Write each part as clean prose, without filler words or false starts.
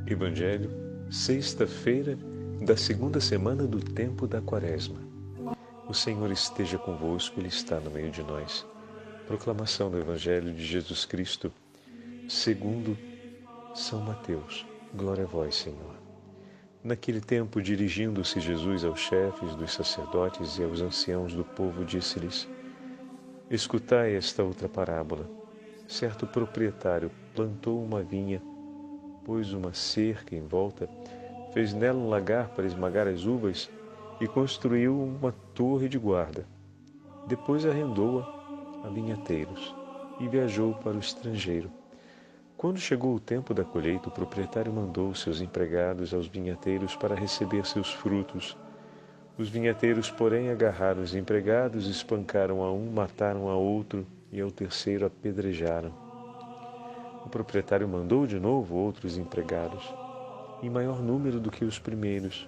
Evangelho, sexta-feira da segunda semana do tempo da Quaresma. O Senhor esteja convosco, Ele está no meio de nós. Proclamação do Evangelho de Jesus Cristo, segundo São Mateus. Glória a vós, Senhor. Naquele tempo, dirigindo-se Jesus aos chefes dos sacerdotes e aos anciãos do povo, disse-lhes: Escutai esta outra parábola. Certo proprietário plantou uma vinha, pôs uma cerca em volta, fez nela um lagar para esmagar as uvas e construiu uma torre de guarda. Depois arrendou-a a vinhateiros e viajou para o estrangeiro. Quando chegou o tempo da colheita, o proprietário mandou seus empregados aos vinhateiros para receber seus frutos. Os vinhateiros, porém, agarraram os empregados, espancaram a um, mataram a outro e ao terceiro apedrejaram. O proprietário mandou de novo outros empregados, em maior número do que os primeiros,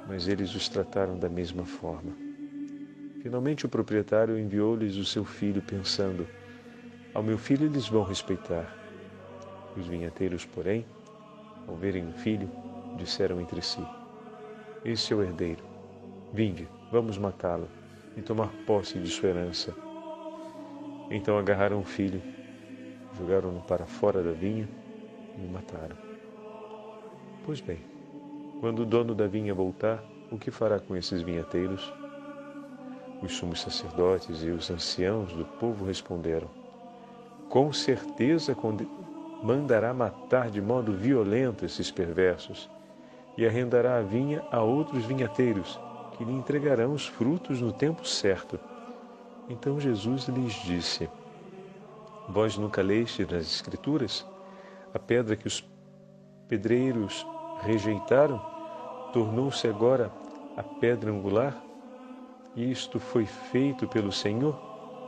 mas eles os trataram da mesma forma. Finalmente o proprietário enviou-lhes o seu filho, pensando: ao meu filho eles vão respeitar. Os vinhateiros, porém, ao verem o filho, disseram entre si: Este é o herdeiro. Vinde, vamos matá-lo e tomar posse de sua herança. Então agarraram o filho, jogaram-no para fora da vinha e o mataram. Pois bem, quando o dono da vinha voltar, o que fará com esses vinhateiros? Os sumos sacerdotes e os anciãos do povo responderam: Com certeza mandará matar de modo violento esses perversos e arrendará a vinha a outros vinhateiros, que lhe entregarão os frutos no tempo certo. Então Jesus lhes disse: Vós nunca leste nas Escrituras? A pedra que os pedreiros rejeitaram tornou-se agora a pedra angular? Isto foi feito pelo Senhor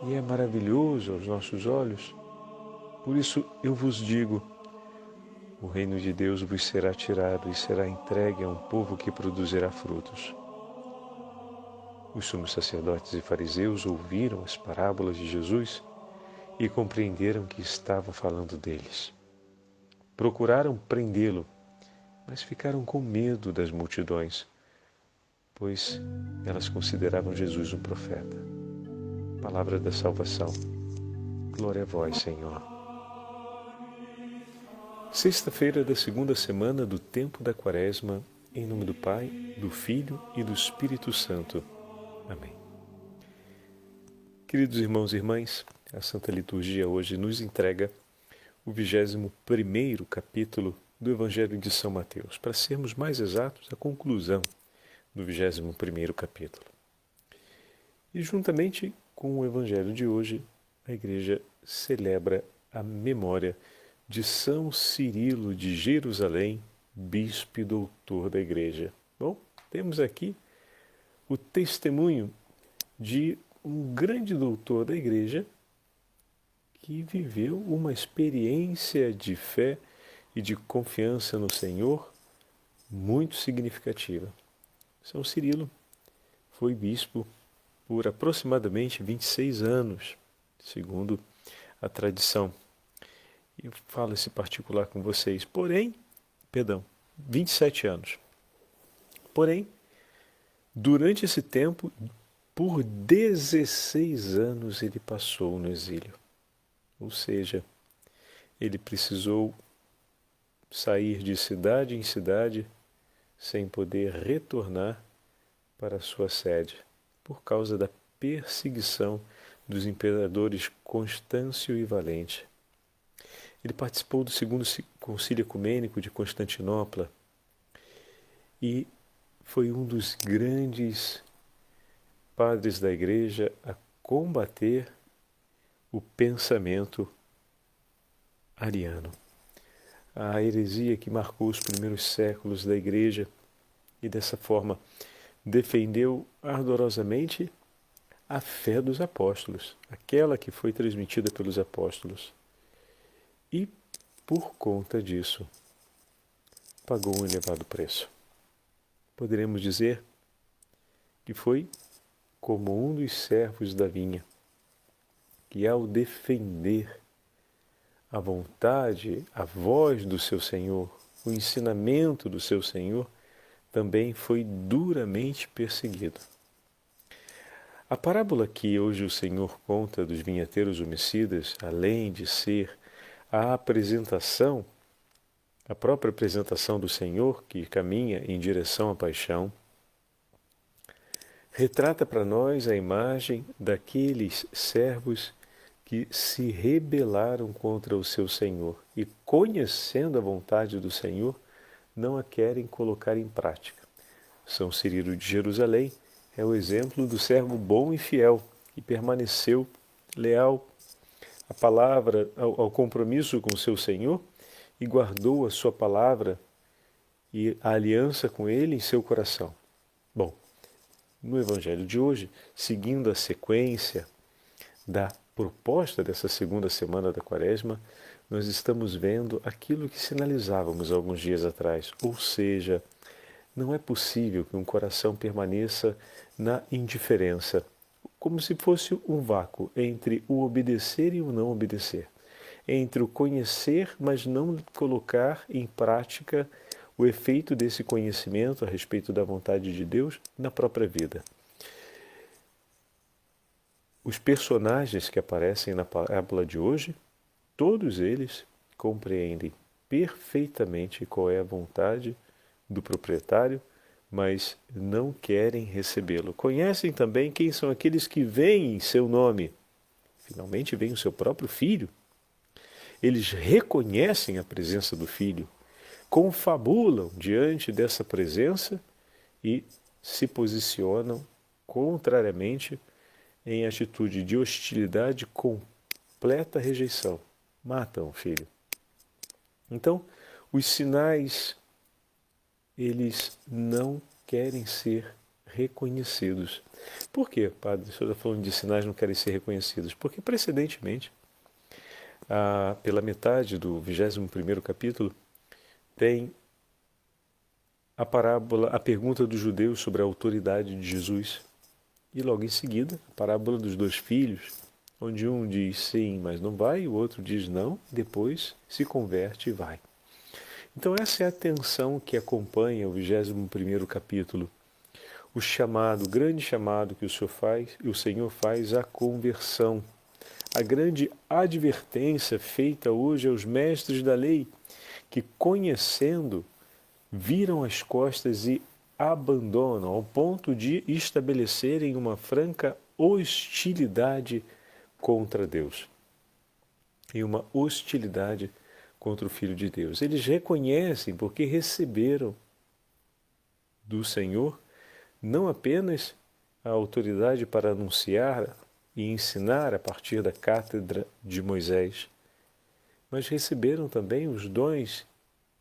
e é maravilhoso aos nossos olhos. Por isso eu vos digo: o reino de Deus vos será tirado e será entregue a um povo que produzirá frutos. Os sumos sacerdotes e fariseus ouviram as parábolas de Jesus e compreenderam que estava falando deles. Procuraram prendê-lo, mas ficaram com medo das multidões, pois elas consideravam Jesus um profeta. Palavra da salvação. Glória a vós, Senhor. Sexta-feira da segunda semana do tempo da Quaresma, em nome do Pai, do Filho e do Espírito Santo. Amém. Queridos irmãos e irmãs, a Santa Liturgia hoje nos entrega o 21º capítulo do Evangelho de São Mateus. Para sermos mais exatos, a conclusão do 21º capítulo. E juntamente com o Evangelho de hoje, a Igreja celebra a memória de São Cirilo de Jerusalém, bispo e doutor da Igreja. Bom, temos aqui o testemunho de um grande doutor da Igreja que viveu uma experiência de fé e de confiança no Senhor muito significativa. São Cirilo foi bispo por aproximadamente 26 anos, segundo a tradição. Eu falo esse particular com vocês, 27 anos. Porém, durante esse tempo, por 16 anos ele passou no exílio. Ou seja, ele precisou sair de cidade em cidade sem poder retornar para sua sede, por causa da perseguição dos imperadores Constâncio e Valente. Ele participou do segundo concílio ecumênico de Constantinopla e foi um dos grandes padres da Igreja a combater o pensamento ariano, a heresia que marcou os primeiros séculos da Igreja, e dessa forma defendeu ardorosamente a fé dos apóstolos, aquela que foi transmitida pelos apóstolos. E, por conta disso, pagou um elevado preço. Poderemos dizer que foi como um dos servos da vinha, que ao defender a vontade, a voz do seu Senhor, o ensinamento do seu Senhor, também foi duramente perseguido. A parábola que hoje o Senhor conta dos vinheteiros homicidas, além de ser a apresentação, a própria apresentação do Senhor que caminha em direção à paixão, retrata para nós a imagem daqueles servos que se rebelaram contra o seu Senhor e, conhecendo a vontade do Senhor, não a querem colocar em prática. São Cirilo de Jerusalém é o exemplo do servo bom e fiel, que permaneceu leal à palavra, ao compromisso com o seu Senhor e guardou a sua palavra e a aliança com ele em seu coração. Bom, no Evangelho de hoje, seguindo a sequência da proposta dessa segunda semana da Quaresma, nós estamos vendo aquilo que sinalizávamos alguns dias atrás, ou seja, não é possível que um coração permaneça na indiferença, como se fosse um vácuo entre o obedecer e o não obedecer, entre o conhecer, mas não colocar em prática o efeito desse conhecimento a respeito da vontade de Deus na própria vida. Os personagens que aparecem na parábola de hoje, todos eles compreendem perfeitamente qual é a vontade do proprietário, mas não querem recebê-lo. Conhecem também quem são aqueles que veem em seu nome. Finalmente vem o seu próprio filho. Eles reconhecem a presença do filho, confabulam diante dessa presença e se posicionam contrariamente em atitude de hostilidade, completa rejeição. Matam o filho. Então, os sinais, eles não querem ser reconhecidos. Por quê, padre? O senhor está falando de sinais não querem ser reconhecidos? Porque, precedentemente, pela metade do 21º capítulo, tem a parábola, a pergunta dos judeus sobre a autoridade de Jesus. E logo em seguida, a parábola dos dois filhos, onde um diz sim, mas não vai, e o outro diz não, depois se converte e vai. Então essa é a tensão que acompanha o 21º capítulo. O chamado, o grande chamado que o Senhor faz à conversão. A grande advertência feita hoje aos mestres da lei, que conhecendo, viram as costas e abandonam ao ponto de estabelecerem uma franca hostilidade contra Deus e uma hostilidade contra o Filho de Deus. Eles reconhecem porque receberam do Senhor não apenas a autoridade para anunciar e ensinar a partir da cátedra de Moisés, mas receberam também os dons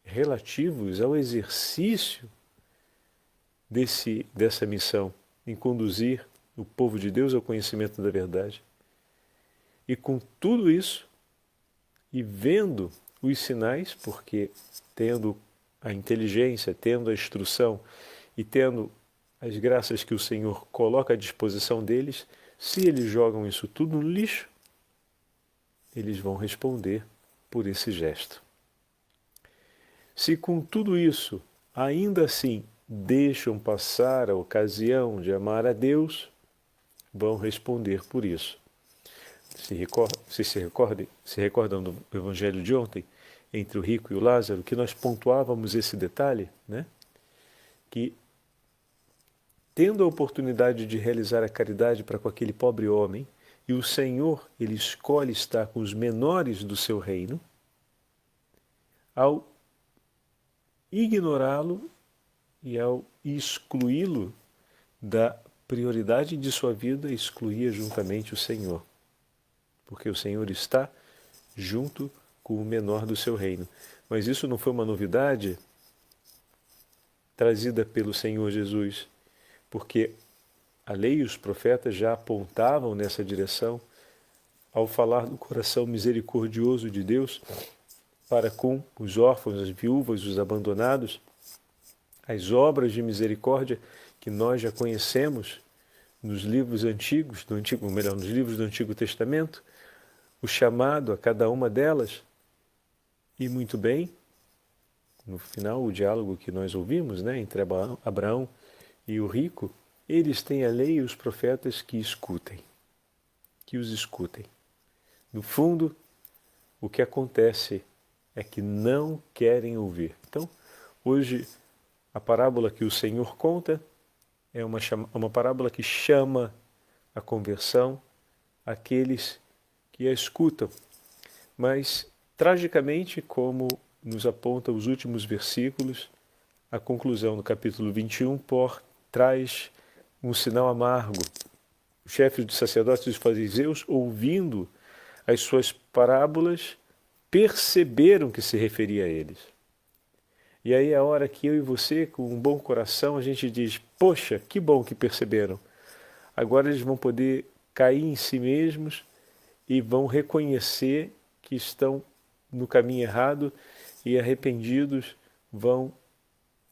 relativos ao exercício dessa missão, em conduzir o povo de Deus ao conhecimento da verdade. E com tudo isso, e vendo os sinais, porque tendo a inteligência, tendo a instrução e tendo as graças que o Senhor coloca à disposição deles, se eles jogam isso tudo no lixo, eles vão responder por esse gesto. Se com tudo isso, ainda assim, deixam passar a ocasião de amar a Deus, vão responder por isso. Se recordam do Evangelho de ontem, entre o rico e o Lázaro, que nós pontuávamos esse detalhe, né? Que, tendo a oportunidade de realizar a caridade para com aquele pobre homem, e o Senhor, ele escolhe estar com os menores do seu reino, ao ignorá-lo e ao excluí-lo da prioridade de sua vida, excluía juntamente o Senhor. Porque o Senhor está junto com o menor do seu reino. Mas isso não foi uma novidade trazida pelo Senhor Jesus, porque a lei e os profetas já apontavam nessa direção ao falar do coração misericordioso de Deus para com os órfãos, as viúvas, os abandonados, as obras de misericórdia que nós já conhecemos nos livros antigos, nos livros do Antigo Testamento, o chamado a cada uma delas. E muito bem, no final, o diálogo que nós ouvimos, né, entre Abraão e o rico, eles têm a lei e os profetas que os escutem. No fundo, o que acontece é que não querem ouvir. Então, hoje, a parábola que o Senhor conta é uma parábola que chama a conversão àqueles que a escutam. Mas, tragicamente, como nos aponta os últimos versículos, a conclusão do capítulo 21 traz um sinal amargo. Os chefes dos sacerdotes e dos fariseus, ouvindo as suas parábolas, perceberam que se referia a eles. E aí é a hora que eu e você, com um bom coração, a gente diz, poxa, que bom que perceberam. Agora eles vão poder cair em si mesmos e vão reconhecer que estão no caminho errado e arrependidos vão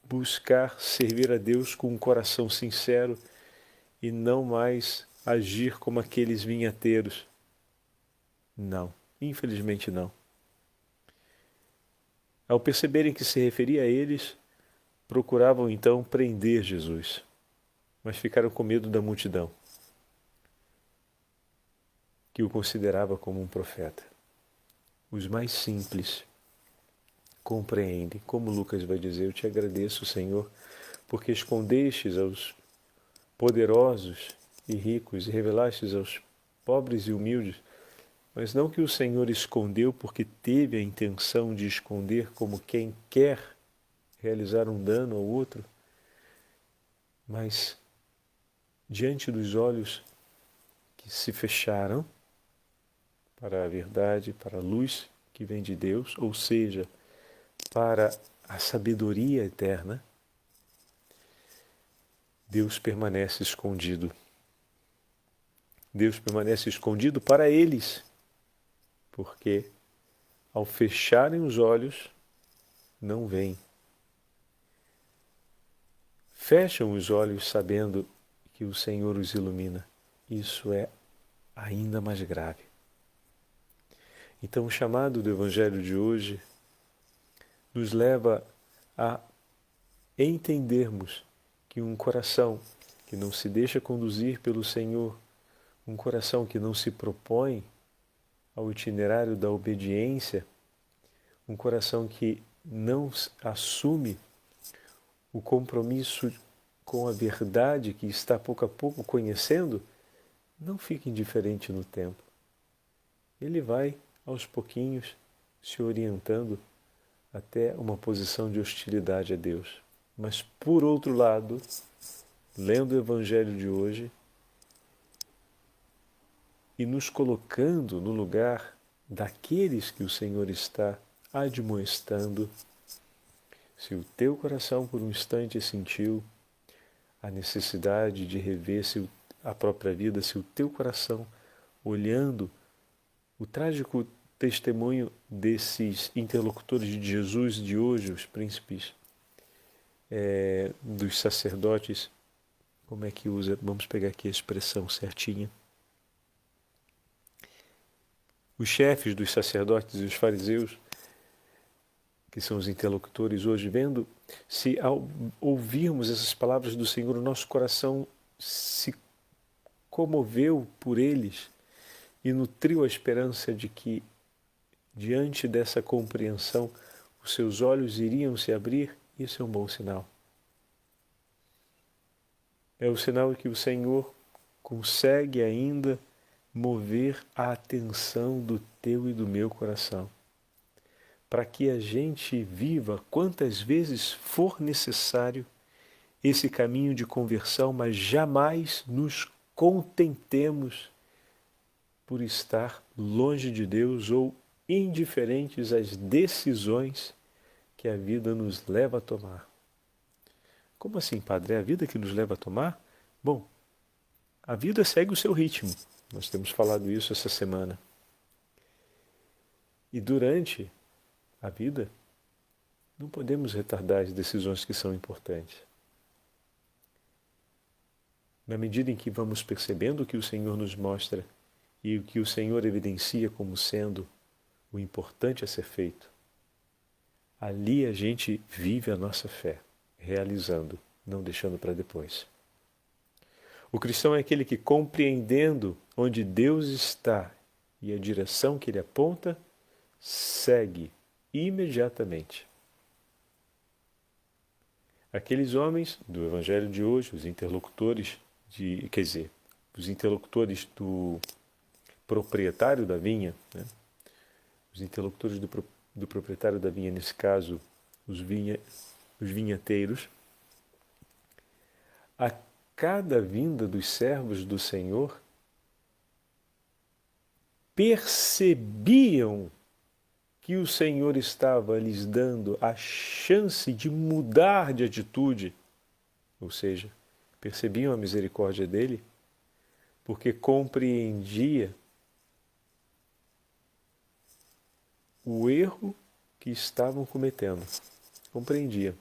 buscar servir a Deus com um coração sincero e não mais agir como aqueles vinhateiros. Não, infelizmente não. Ao perceberem que se referia a eles, procuravam então prender Jesus, mas ficaram com medo da multidão, que o considerava como um profeta. Os mais simples compreendem, como Lucas vai dizer, eu te agradeço, Senhor, porque escondestes aos poderosos e ricos e revelastes aos pobres e humildes, mas não que o Senhor escondeu porque teve a intenção de esconder como quem quer realizar um dano ao outro, mas diante dos olhos que se fecharam para a verdade, para a luz que vem de Deus, ou seja, para a sabedoria eterna, Deus permanece escondido. Deus permanece escondido para eles, porque ao fecharem os olhos, não veem. Fecham os olhos sabendo que o Senhor os ilumina. Isso é ainda mais grave. Então, o chamado do Evangelho de hoje nos leva a entendermos que um coração que não se deixa conduzir pelo Senhor, um coração que não se propõe ao itinerário da obediência, um coração que não assume o compromisso com a verdade que está pouco a pouco conhecendo, não fica indiferente no tempo. Ele vai, aos pouquinhos, se orientando até uma posição de hostilidade a Deus. Mas, por outro lado, lendo o Evangelho de hoje e nos colocando no lugar daqueles que o Senhor está admoestando, se o teu coração por um instante sentiu a necessidade de rever a própria vida, se o teu coração, olhando o trágico testemunho desses interlocutores de Jesus de hoje, os príncipes dos sacerdotes, como é que usa? Vamos pegar aqui a expressão certinha. Os chefes dos sacerdotes e os fariseus, que são os interlocutores hoje, vendo se ao ouvirmos essas palavras do Senhor, o nosso coração se comoveu por eles e nutriu a esperança de que, diante dessa compreensão, os seus olhos iriam se abrir. Isso é um bom sinal. É o sinal que o Senhor consegue ainda mover a atenção do teu e do meu coração, para que a gente viva quantas vezes for necessário esse caminho de conversão, mas jamais nos contentemos por estar longe de Deus ou indiferentes às decisões que a vida nos leva a tomar. Como assim, Padre? É a vida que nos leva a tomar? Bom, a vida segue o seu ritmo. Nós temos falado isso essa semana. E durante a vida, não podemos retardar as decisões que são importantes. Na medida em que vamos percebendo o que o Senhor nos mostra e o que o Senhor evidencia como sendo o importante a ser feito, Ali a gente vive a nossa fé, realizando, não deixando para depois. O cristão é aquele que, compreendendo onde Deus está e a direção que ele aponta, segue imediatamente. Aqueles homens do Evangelho de hoje, os interlocutores os interlocutores do proprietário da vinha, né? Os interlocutores do proprietário da vinha, nesse caso, os vinhateiros, a cada vinda dos servos do Senhor, percebiam que o Senhor estava lhes dando a chance de mudar de atitude, ou seja, percebiam a misericórdia dele, porque compreendia o erro que estavam cometendo. Compreendia.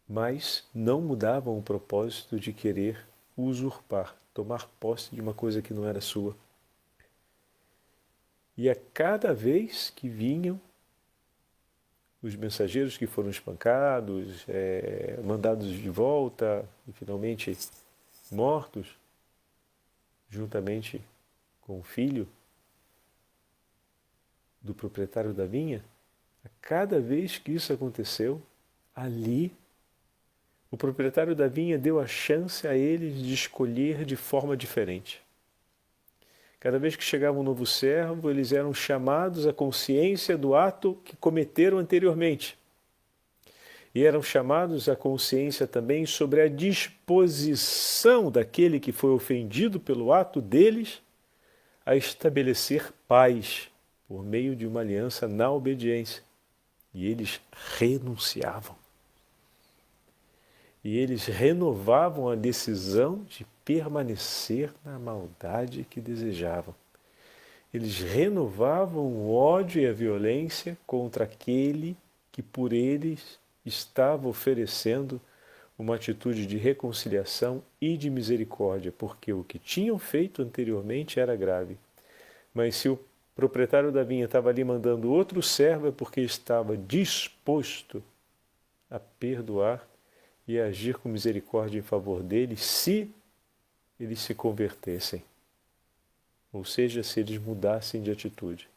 Mas não mudavam o propósito de querer usurpar, tomar posse de uma coisa que não era sua. E a cada vez que vinham os mensageiros que foram espancados, mandados de volta e finalmente mortos, juntamente com o filho do proprietário da vinha, a cada vez que isso aconteceu, ali o proprietário da vinha deu a chance a eles de escolher de forma diferente. Cada vez que chegava um novo servo, eles eram chamados à consciência do ato que cometeram anteriormente. E eram chamados à consciência também sobre a disposição daquele que foi ofendido pelo ato deles a estabelecer paz por meio de uma aliança na obediência. E eles renunciavam. E eles renovavam a decisão de permanecer na maldade que desejavam. Eles renovavam o ódio e a violência contra aquele que por eles estava oferecendo uma atitude de reconciliação e de misericórdia, porque o que tinham feito anteriormente era grave. Mas se o proprietário da vinha estava ali mandando outro servo, é porque estava disposto a perdoar e agir com misericórdia em favor deles, se eles se convertessem. Ou seja, se eles mudassem de atitude.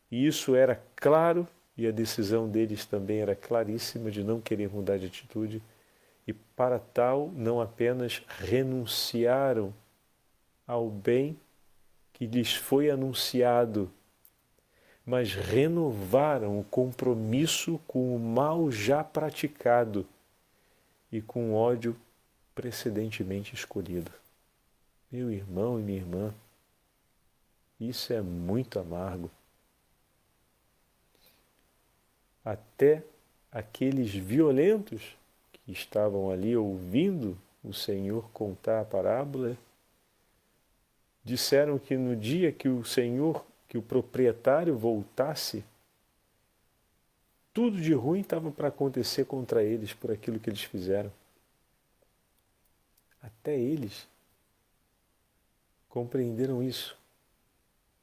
E isso era claro, e a decisão deles também era claríssima de não querer mudar de atitude, e para tal não apenas renunciaram ao bem que lhes foi anunciado, mas renovaram o compromisso com o mal já praticado e com o ódio precedentemente escolhido. Meu irmão e minha irmã, isso é muito amargo. Até aqueles violentos que estavam ali ouvindo o Senhor contar a parábola, disseram que no dia que o proprietário voltasse, tudo de ruim estava para acontecer contra eles por aquilo que eles fizeram. Até eles compreenderam isso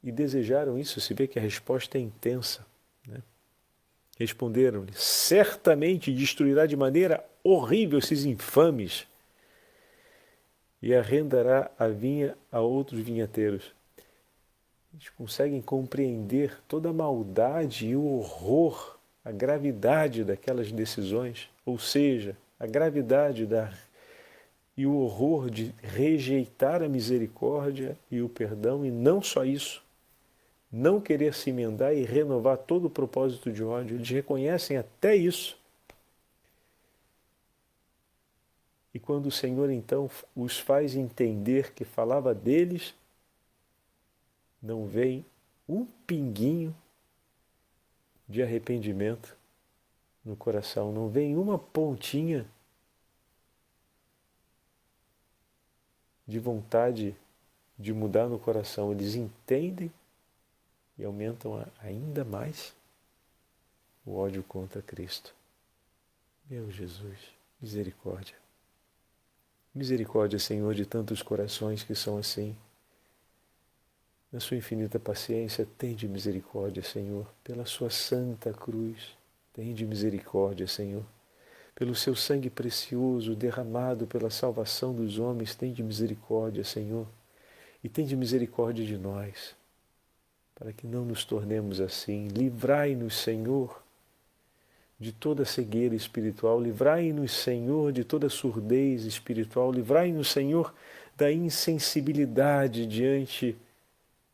e desejaram isso. Se vê que a resposta é intensa, né? Responderam-lhe: certamente destruirá de maneira horrível esses infames e arrendará a vinha a outros vinhateiros. Eles conseguem compreender toda a maldade e o horror, a gravidade daquelas decisões, ou seja, a gravidade e o horror de rejeitar a misericórdia e o perdão, e não só isso, não querer se emendar e renovar todo o propósito de ódio. Eles reconhecem até isso. E quando o Senhor então os faz entender que falava deles, não vem um pinguinho de arrependimento no coração, não vem uma pontinha de vontade de mudar no coração. Eles entendem e aumentam ainda mais o ódio contra Cristo. Meu Jesus, misericórdia. Misericórdia, Senhor, de tantos corações que são assim. Na sua infinita paciência, tende misericórdia, Senhor, pela sua santa cruz. Tende misericórdia, Senhor. Pelo seu sangue precioso derramado pela salvação dos homens, tende misericórdia, Senhor. E tende misericórdia de nós, para que não nos tornemos assim. Livrai-nos, Senhor, de toda cegueira espiritual. Livrai-nos, Senhor, de toda surdez espiritual. Livrai-nos, Senhor, da insensibilidade diante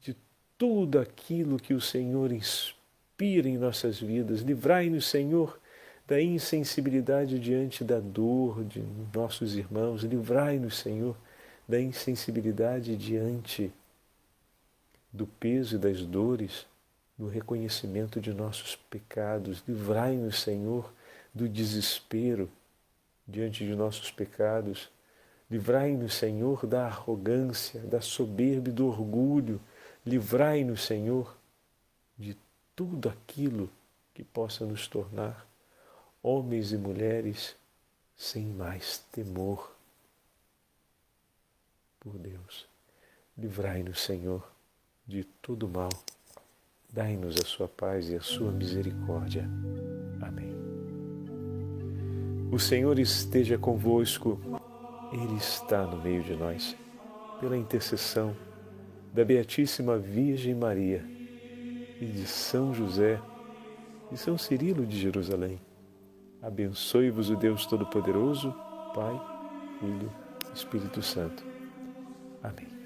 de tudo aquilo que o Senhor inspira em nossas vidas. Livrai-nos, Senhor, da insensibilidade diante da dor de nossos irmãos. Livrai-nos, Senhor, da insensibilidade diante do peso e das dores, no reconhecimento de nossos pecados. Livrai-nos, Senhor, do desespero diante de nossos pecados. Livrai-nos, Senhor, da arrogância, da soberba e do orgulho. Livrai-nos, Senhor, de tudo aquilo que possa nos tornar homens e mulheres sem mais temor por Deus. Livrai-nos, Senhor, de todo mal. Dai-nos a sua paz e a sua misericórdia. Amém. O Senhor esteja convosco. Ele está no meio de nós. Pela intercessão da Beatíssima Virgem Maria e de São José e São Cirilo de Jerusalém, abençoe-vos o Deus Todo-Poderoso, Pai, Filho e Espírito Santo. Amém.